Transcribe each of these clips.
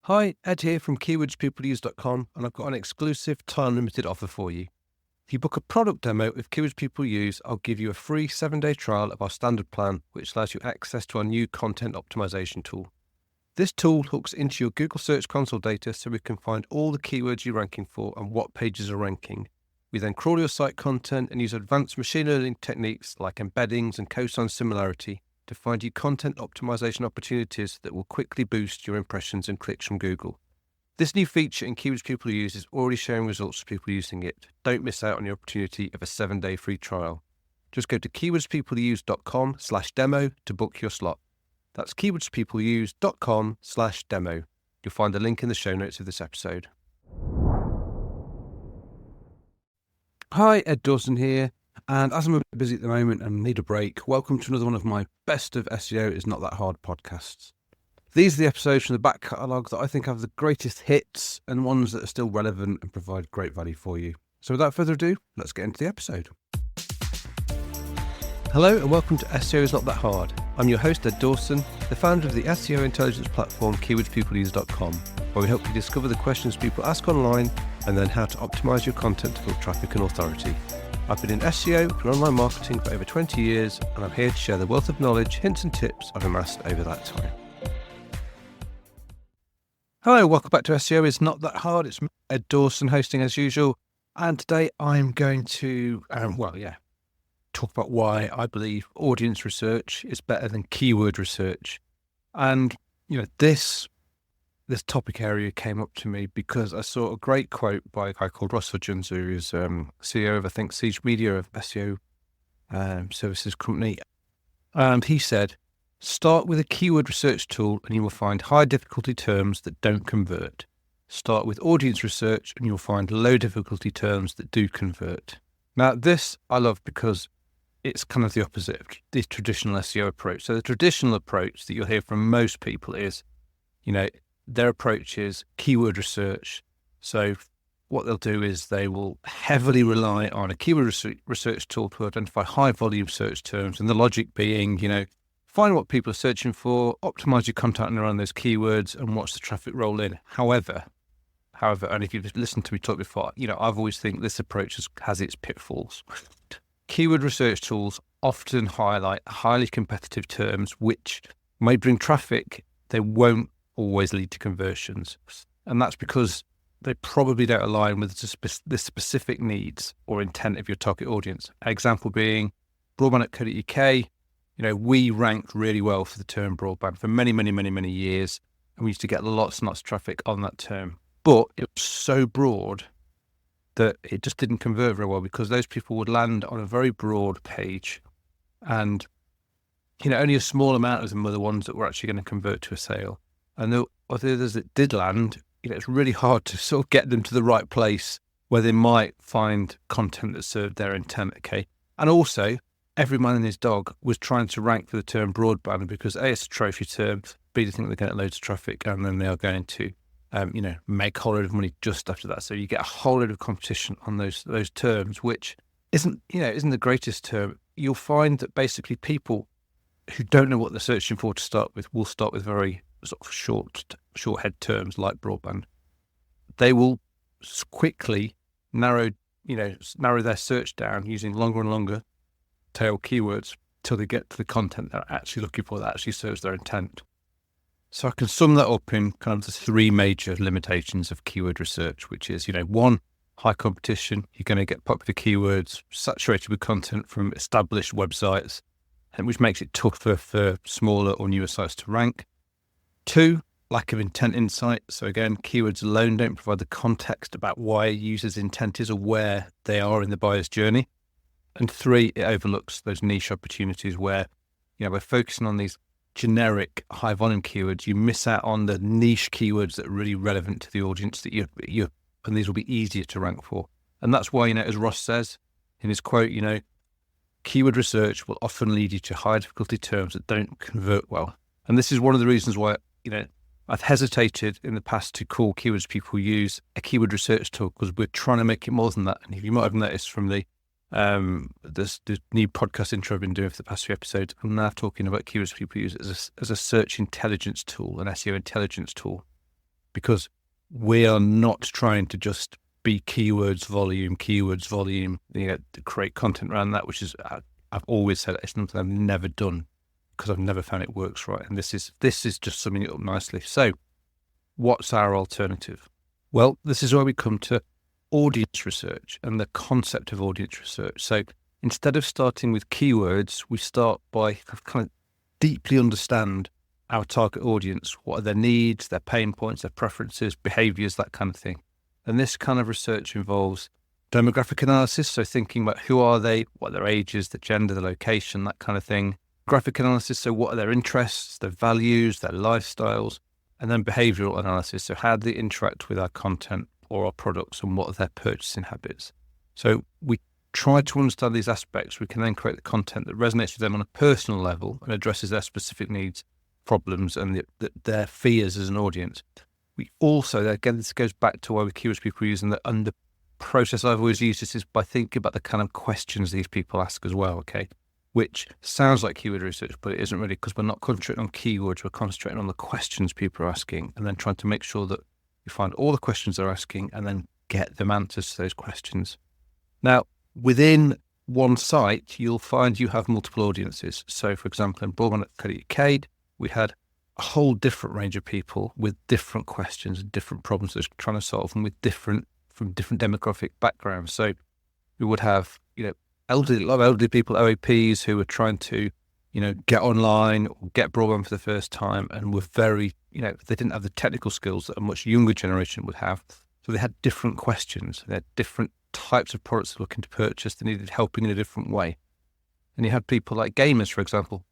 Hi, Ed here from keywordspeopleuse.com, and I've got an exclusive time-limited offer for you. If you book a product demo with Keywords People Use, I'll give you a free 7-day trial of our standard plan, which allows you access to our new content optimization tool. This tool hooks into your Google Search Console data so we can find all the keywords you're ranking for and what pages are ranking. We then crawl your site content and use advanced machine learning techniques like embeddings and cosine similarity to find you content optimization opportunities that will quickly boost your impressions and clicks from Google. This new feature in Keywords People Use is already showing results for people using it. Don't miss out on the opportunity of a 7-day free trial. Just go to keywordspeopleuse.com/demo to book your slot. That's keywordspeopleuse.com/demo. You'll find the link in the show notes of this episode. Hi, Edd Dawson here. And as I'm a bit busy at the moment and need a break, welcome to another one of my Best of SEO is Not That Hard podcasts. These are the episodes from the back catalogue that I think have the greatest hits and ones that are still relevant and provide great value for you. So without further ado, let's get into the episode. Hello and welcome to SEO is Not That Hard. I'm your host, Edd Dawson, the founder of the SEO intelligence platform keywordspeopleuse.com, where we help you discover the questions people ask online and then how to optimise your content to build traffic and authority. I've been in SEO and online marketing for over 20 years, and I'm here to share the wealth of knowledge, hints and tips I've amassed over that time. Hello, welcome back to SEO is Not That Hard. It's me, Edd Dawson, hosting as usual, and today I'm going to, talk about why I believe audience research is better than keyword research. And, this topic area came up to me because I saw a great quote by a guy called Ross Hudgens, who is CEO of, I think, Siege Media, of SEO services company. And he said, start with a keyword research tool and you will find high difficulty terms that don't convert. Start with audience research and you'll find low difficulty terms that do convert. Now, this I love because it's kind of the opposite of the traditional SEO approach. So the traditional approach that you'll hear from most people is, their approach is keyword research. So what they'll do is they will heavily rely on a keyword research tool to identify high volume search terms. And the logic being, find what people are searching for, optimize your content around those keywords and watch the traffic roll in. However, and if you've listened to me talk before, I've always think this approach has its pitfalls. Keyword research tools often highlight highly competitive terms, which may bring traffic. They won't always lead to conversions. And that's because they probably don't align with the specific needs or intent of your target audience. Example being broadband.co.uk. We ranked really well for the term broadband for many, many, many, many years. And we used to get lots and lots of traffic on that term. But it was so broad that it just didn't convert very well because those people would land on a very broad page. And, only a small amount of them were the ones that were actually going to convert to a sale. And the others that did land, it's really hard to sort of get them to the right place where they might find content that served their intent, okay? And also, every man and his dog was trying to rank for the term broadband because A, it's a trophy term, B, they think they're going to get loads of traffic, and then they are going to, make a whole load of money just after that. So you get a whole load of competition on those terms, which isn't the greatest term. You'll find that basically people who don't know what they're searching for to start with will start with very sort of short head terms like broadband. They will quickly narrow their search down using longer and longer tail keywords till they get to the content they're actually looking for that actually serves their intent. So I can sum that up in kind of the three major limitations of keyword research, which is, one, high competition. You're going to get popular keywords saturated with content from established websites, and which makes it tougher for smaller or newer sites to rank. 2, lack of intent insight. So again, keywords alone don't provide the context about why a user's intent is or where they are in the buyer's journey. And 3, it overlooks those niche opportunities where, by focusing on these generic high volume keywords, you miss out on the niche keywords that are really relevant to the audience that you and these will be easier to rank for. And that's why, as Ross says in his quote, keyword research will often lead you to high difficulty terms that don't convert well. And this is one of the reasons why, I've hesitated in the past to call Keywords People Use a keyword research tool because we're trying to make it more than that. And if you might have noticed from the new podcast intro I've been doing for the past few episodes, I'm now talking about Keywords People Use as a search intelligence tool, an SEO intelligence tool, because we are not trying to just be keywords volume, to create content around that, which is, I've always said it's something I've never done because I've never found it works right. And this is just summing it up nicely. So what's our alternative? Well, this is where we come to audience research and the concept of audience research. So instead of starting with keywords, we start by kind of deeply understand our target audience. What are their needs, their pain points, their preferences, behaviors, that kind of thing. And this kind of research involves demographic analysis. So thinking about who are they, what are their ages, the gender, the location, that kind of thing. Graphic analysis. So what are their interests, their values, their lifestyles, and then behavioral analysis. So how do they interact with our content or our products, and what are their purchasing habits? So we try to understand these aspects. We can then create the content that resonates with them on a personal level and addresses their specific needs, problems, and their fears as an audience. We also, again, this goes back to why we keywords people are using, and the process I've always used this is by thinking about the kind of questions these people ask as well, okay? Which sounds like keyword research, but it isn't really, because we're not concentrating on keywords, we're concentrating on the questions people are asking, and then trying to make sure that you find all the questions they're asking and then get them answers to those questions. Now, within one site, you'll find you have multiple audiences. So, for example, in broadband.co.uk, we had a whole different range of people with different questions and different problems they're trying to solve, and from different demographic backgrounds. So we would have, a lot of elderly people, OAPs, who were trying to, get online or get broadband for the first time, and were very, they didn't have the technical skills that a much younger generation would have. So they had different questions. They had different types of products they're looking to purchase. They needed helping in a different way. And you had people like gamers, for example,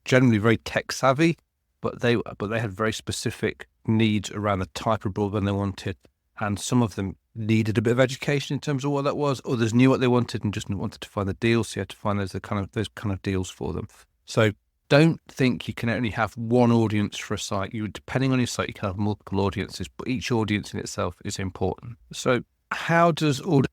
generally very tech savvy, but they had very specific needs around the type of broadband they wanted. And some of them needed a bit of education in terms of what that was. Others knew what they wanted and just wanted to find the deals. So you had to find those kind of deals for them. So don't think you can only have one audience for a site. Depending on your site, you can have multiple audiences, but each audience in itself is important. So how does audience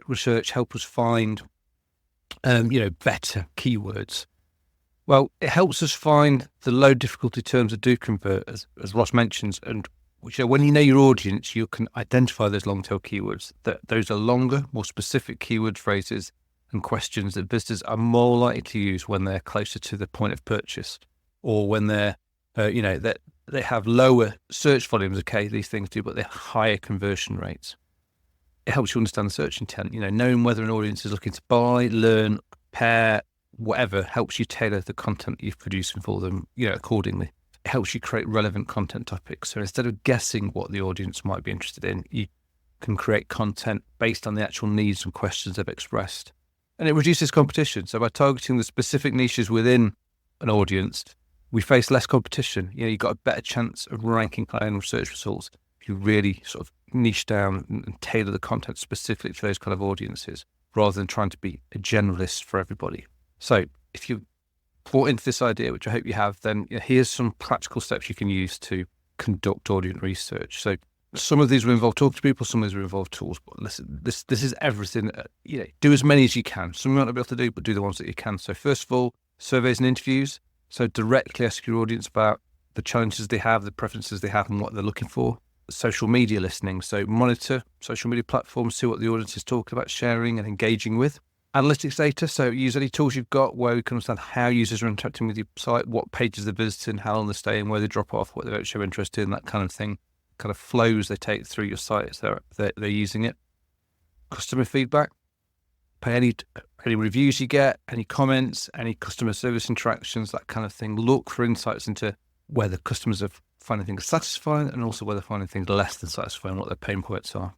research help us find, better keywords? Well, it helps us find the low difficulty terms that do convert, as Ross mentions, and when you know your audience, you can identify those long tail keywords. That those are longer, more specific keyword phrases and questions that visitors are more likely to use when they're closer to the point of purchase, or when they're, that they have lower search volumes. Okay, these things do, but they have higher conversion rates. It helps you understand the search intent. Knowing whether an audience is looking to buy, learn, compare, whatever, helps you tailor the content you're producing for them, accordingly. It helps you create relevant content topics. So instead of guessing what the audience might be interested in, you can create content based on the actual needs and questions they've expressed. And it reduces competition. So by targeting the specific niches within an audience, we face less competition. You've got a better chance of ranking high in research results if you really sort of niche down and tailor the content specifically for those kind of audiences, rather than trying to be a generalist for everybody. So if you've bought into this idea, which I hope you have, then here's some practical steps you can use to conduct audience research. So some of these will involve talking to people, some of these will involve tools. But listen, this is everything. Do as many as you can. Some you might not be able to do, but do the ones that you can. So first of all, surveys and interviews. So directly ask your audience about the challenges they have, the preferences they have, and what they're looking for. Social media listening. So monitor social media platforms, see what the audience is talking about, sharing and engaging with. Analytics data. So use any tools you've got where we can understand how users are interacting with your site, what pages they're visiting, how long they're staying, where they drop off, what they don't show interest in, that kind of thing. Kind of flows they take through your site as they're using it. Customer feedback. Pay any reviews you get, any comments, any customer service interactions, that kind of thing. Look for insights into whether customers are finding things satisfying, and also whether finding things less than satisfying, what their pain points are.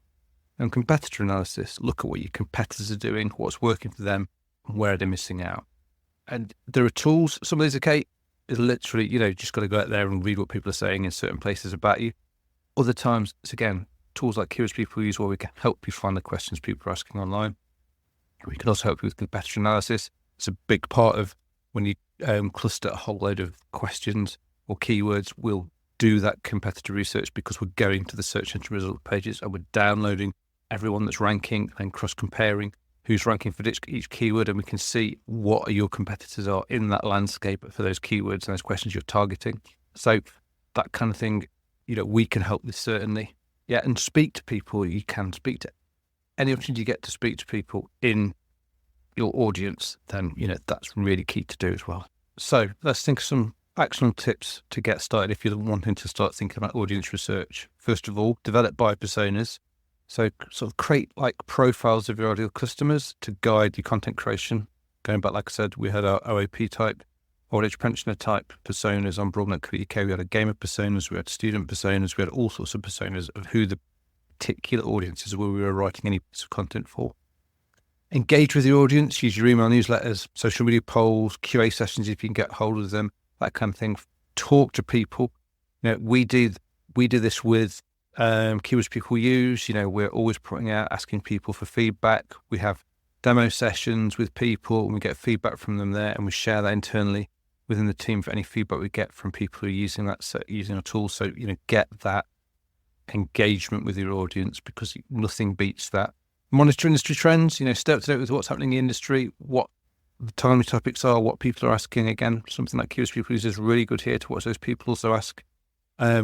And competitor analysis. Look at what your competitors are doing, what's working for them, and where they're missing out. And there are tools. Some of these, is literally, just got to go out there and read what people are saying in certain places about you. Other times, it's again, tools like Curious People use, where we can help you find the questions people are asking online. We can also help you with competitor analysis. It's a big part of when you cluster a whole load of questions or keywords. We'll do that competitor research because we're going to the search engine result pages and we're downloading everyone that's ranking and cross-comparing who's ranking for each keyword, and we can see what your competitors are in that landscape for those keywords and those questions you're targeting. So that kind of thing we can help this certainly. Yeah, and speak to people. You can speak to any opportunity you get to speak to people in your audience, then, that's really key to do as well. So let's think of some actionable tips to get started if you're wanting to start thinking about audience research. First of all, develop buyer personas. So sort of create like profiles of your ideal customers to guide your content creation. Going back, like I said, we had our OAP type, old age pensioner type personas on Broadnet.co.uk. We had a gamer personas, we had student personas, we had all sorts of personas of who the particular audiences were we were writing any piece of content for. Engage with your audience, use your email newsletters, social media polls, QA sessions if you can get hold of them, that kind of thing. Talk to people. We do this with keywords people use. We're always putting out, asking people for feedback. We have demo sessions with people and we get feedback from them there, and we share that internally within the team for any feedback we get from people who are using our tool. So, get that engagement with your audience, because nothing beats that. Monitor industry trends, stay up to date with what's happening in the industry, what the timely topics are, what people are asking. Again, something like keywords people use is really good here to watch those people also ask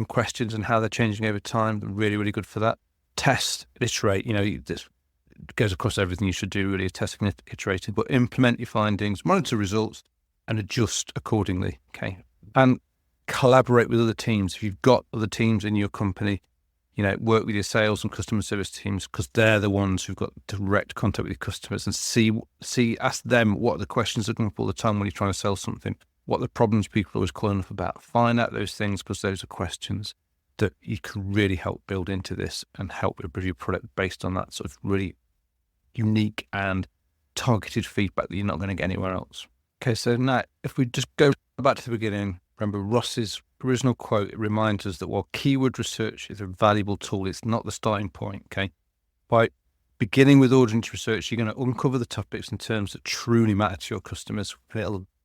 questions and how they're changing over time. They're really, really good for that. Test, iterate, this goes across everything you should do, really, testing and iterating, but implement your findings, monitor results, and adjust accordingly, okay? And collaborate with other teams. If you've got other teams in your company, work with your sales and customer service teams, because they're the ones who've got direct contact with your customers, and ask them what the questions are coming up all the time when you're trying to sell something, what the problems people are always calling up about. Find out those things, because those are questions that you can really help build into this and help improve your product based on that sort of really unique and targeted feedback that you're not going to get anywhere else. Okay, so now if we just go back to the beginning, remember Ross's original quote, it reminds us that while keyword research is a valuable tool, it's not the starting point, okay? By beginning with audience research, you're going to uncover the topics and terms that truly matter to your customers.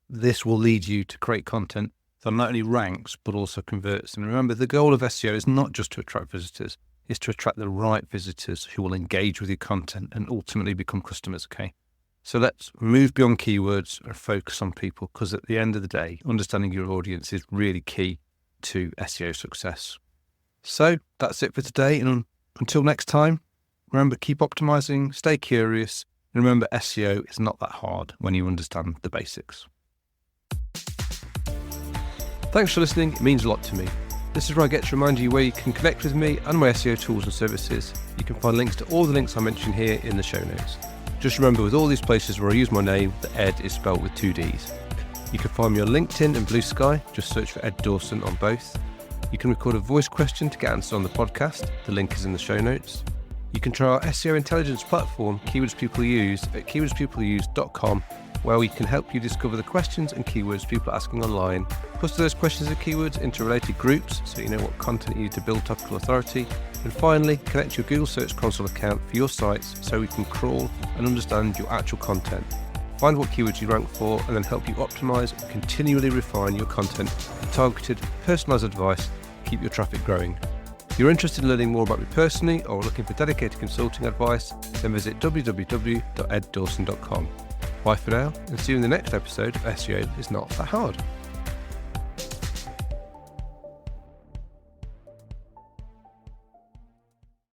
This will lead you to create content that not only ranks, but also converts. And remember, the goal of SEO is not just to attract visitors, it's to attract the right visitors who will engage with your content and ultimately become customers, okay? So let's move beyond keywords and focus on people, because at the end of the day, understanding your audience is really key to SEO success. So that's it for today. And until next time, remember, keep optimizing, stay curious, and remember, SEO is not that hard when you understand the basics. Thanks for listening. It means a lot to me. This is where I get to remind you where you can connect with me and my SEO tools and services. You can find links to all the links I mentioned here in the show notes. Just remember, with all these places where I use my name, the Edd is spelled with 2 Ds. You can find me on LinkedIn and Blue Sky. Just search for Edd Dawson on both. You can record a voice question to get answered on the podcast. The link is in the show notes. You can try our SEO intelligence platform, Keywords People Use, at keywordspeopleuse.com, where we can help you discover the questions and keywords people are asking online, cluster those questions and keywords into related groups so you know what content you need to build topical authority, and finally, connect your Google Search Console account for your sites so we can crawl and understand your actual content, find what keywords you rank for, and then help you optimize and continually refine your content with targeted, personalized advice to keep your traffic growing. If you're interested in learning more about me personally or looking for dedicated consulting advice, then visit www.edddawson.com. Bye for now, and see you in the next episode of SEO is Not That Hard.